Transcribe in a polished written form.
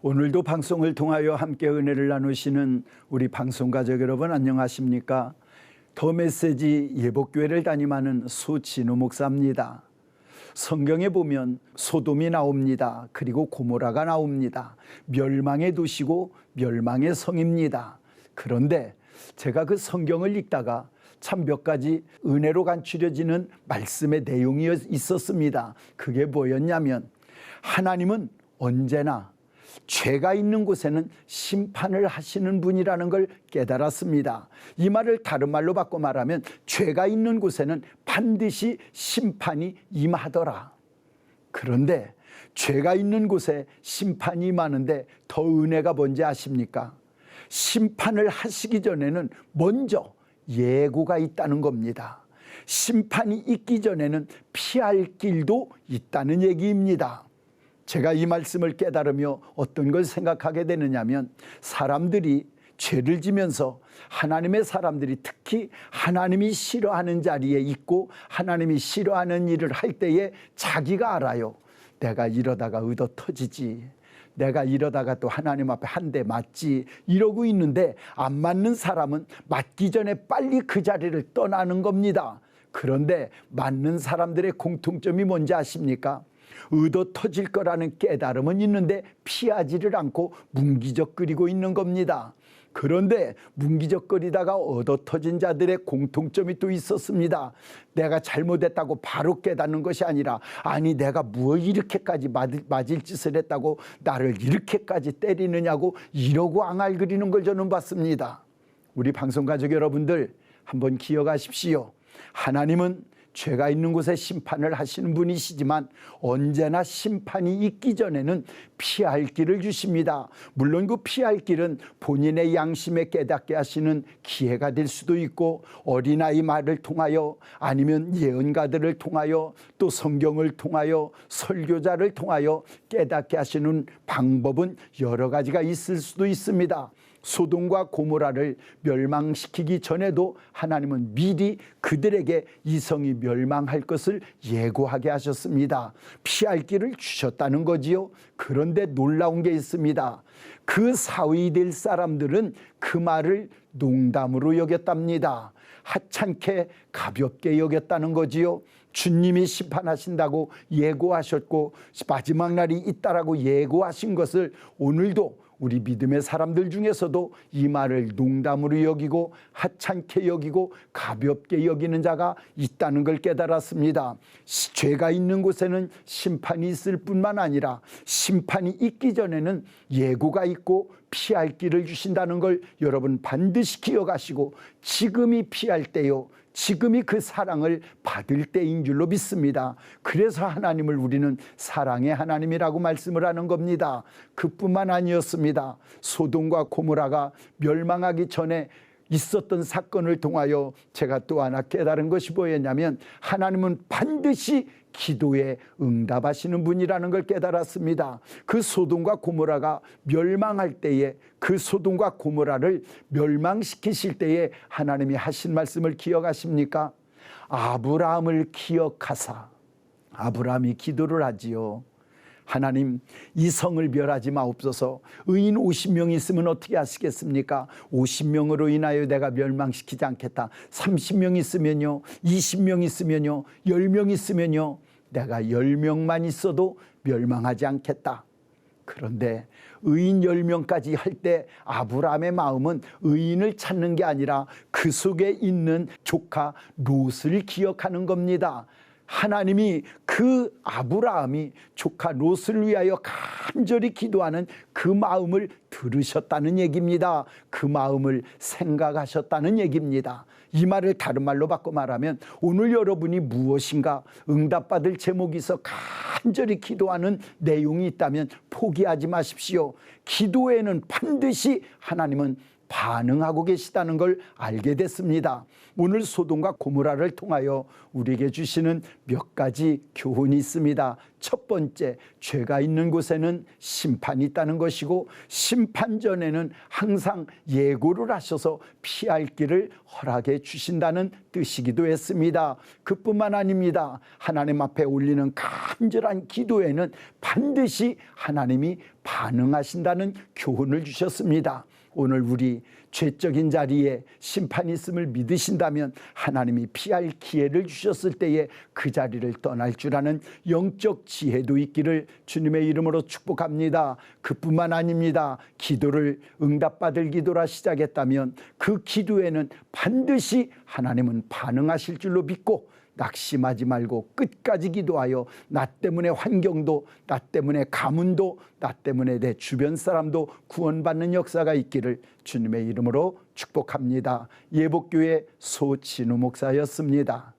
오늘도 방송을 통하여 함께 은혜를 나누시는 우리 방송가족 여러분 안녕하십니까? 더 메시지 예복교회를 담임하는 수진우 목사입니다. 성경에 보면 소돔이 나옵니다. 그리고 고모라가 나옵니다. 멸망의 도시고 멸망의 성입니다. 그런데 제가 그 성경을 읽다가 참 몇 가지 은혜로 간추려지는 말씀의 내용이 있었습니다. 그게 뭐였냐면 하나님은 언제나 죄가 있는 곳에는 심판을 하시는 분이라는 걸 깨달았습니다. 이 말을 다른 말로 바꿔 말하면 죄가 있는 곳에는 반드시 심판이 임하더라. 그런데 죄가 있는 곳에 심판이 임하는데 더 은혜가 뭔지 아십니까? 심판을 하시기 전에는 먼저 예고가 있다는 겁니다. 심판이 있기 전에는 피할 길도 있다는 얘기입니다. 제가 이 말씀을 깨달으며 어떤 걸 생각하게 되느냐면 사람들이 죄를 지면서 하나님의 사람들이 특히 하나님이 싫어하는 자리에 있고 하나님이 싫어하는 일을 할 때에 자기가 알아요. 내가 이러다가 의도 터지지. 내가 이러다가 또 하나님 앞에 한 대 맞지. 이러고 있는데 안 맞는 사람은 맞기 전에 빨리 그 자리를 떠나는 겁니다. 그런데 맞는 사람들의 공통점이 뭔지 아십니까? 의도 터질 거라는 깨달음은 있는데 피하지를 않고 뭉기적거리고 있는 겁니다. 그런데 뭉기적거리다가 얻어 터진 자들의 공통점이 또 있었습니다. 내가 잘못했다고 바로 깨닫는 것이 아니라 아니 내가 뭐 이렇게까지 맞을 짓을 했다고 나를 이렇게까지 때리느냐고 이러고 앙알거리는 걸 저는 봤습니다. 우리 방송가족 여러분들 한번 기억하십시오. 하나님은 죄가 있는 곳에 심판을 하시는 분이시지만 언제나 심판이 있기 전에는 피할 길을 주십니다. 물론 그 피할 길은 본인의 양심에 깨닫게 하시는 기회가 될 수도 있고 어린아이 말을 통하여 아니면 예언가들을 통하여 또 성경을 통하여 설교자를 통하여 깨닫게 하시는 방법은 여러 가지가 있을 수도 있습니다. 소돔과 고모라를 멸망시키기 전에도 하나님은 미리 그들에게 이성이 멸망할 것을 예고하게 하셨습니다. 피할 길을 주셨다는 거지요. 그런데 놀라운 게 있습니다. 그 사위 될 사람들은 그 말을 농담으로 여겼답니다. 하찮게 가볍게 여겼다는 거지요. 주님이 심판하신다고 예고하셨고 마지막 날이 있다라고 예고하신 것을 오늘도 우리 믿음의 사람들 중에서도 이 말을 농담으로 여기고 하찮게 여기고 가볍게 여기는 자가 있다는 걸 깨달았습니다. 죄가 있는 곳에는 심판이 있을 뿐만 아니라 심판이 있기 전에는 예고가 있고 피할 길을 주신다는 걸 여러분 반드시 기억하시고 지금이 피할 때요. 지금이 그 사랑을 받을 때인 줄로 믿습니다. 그래서 하나님을 우리는 사랑의 하나님이라고 말씀을 하는 겁니다. 그뿐만 아니었습니다. 소돔과 고모라가 멸망하기 전에 있었던 사건을 통하여 제가 또 하나 깨달은 것이 뭐였냐면 하나님은 반드시 기도에 응답하시는 분이라는 걸 깨달았습니다. 그 소돔과 고모라가 멸망할 때에 그 소돔과 고모라를 멸망시키실 때에 하나님이 하신 말씀을 기억하십니까? 아브라함을 기억하사. 아브라함이 기도를 하지요. 하나님 이 성을 멸하지 마옵소서. 의인 50명 있으면 어떻게 하시겠습니까? 50명으로 인하여 내가 멸망시키지 않겠다. 30명 있으면요, 20명 있으면요, 10명 있으면요, 내가 10명만 있어도 멸망하지 않겠다. 그런데 의인 10명까지 할 때 아브라함의 마음은 의인을 찾는 게 아니라 그 속에 있는 조카 롯을 기억하는 겁니다. 하나님이 그 아브라함이 조카 롯을 위하여 간절히 기도하는 그 마음을 들으셨다는 얘기입니다. 그 마음을 생각하셨다는 얘기입니다. 이 말을 다른 말로 바꿔 말하면 오늘 여러분이 무엇인가 응답받을 제목이 있어 간절히 기도하는 내용이 있다면 포기하지 마십시오. 기도에는 반드시 하나님은 반응하고 계시다는 걸 알게 됐습니다. 오늘 소돔과 고모라를 통하여 우리에게 주시는 몇 가지 교훈이 있습니다. 첫 번째, 죄가 있는 곳에는 심판이 있다는 것이고, 심판 전에는 항상 예고를 하셔서 피할 길을 허락해 주신다는 뜻이기도 했습니다. 그뿐만 아닙니다. 하나님 앞에 올리는 간절한 기도에는 반드시 하나님이 반응하신다는 교훈을 주셨습니다. 오늘 우리 죄적인 자리에 심판이 있음을 믿으신다면 하나님이 피할 기회를 주셨을 때에 그 자리를 떠날 줄 아는 영적 지혜도 있기를 주님의 이름으로 축복합니다. 그뿐만 아닙니다. 기도를 응답받을 기도라 시작했다면 그 기도에는 반드시 하나님은 반응하실 줄로 믿고 낙심하지 말고 끝까지 기도하여 나 때문에 환경도, 나 때문에 가문도, 나 때문에 내 주변 사람도 구원받는 역사가 있기를 주님의 이름으로 축복합니다. 예복교회 소진우 목사였습니다.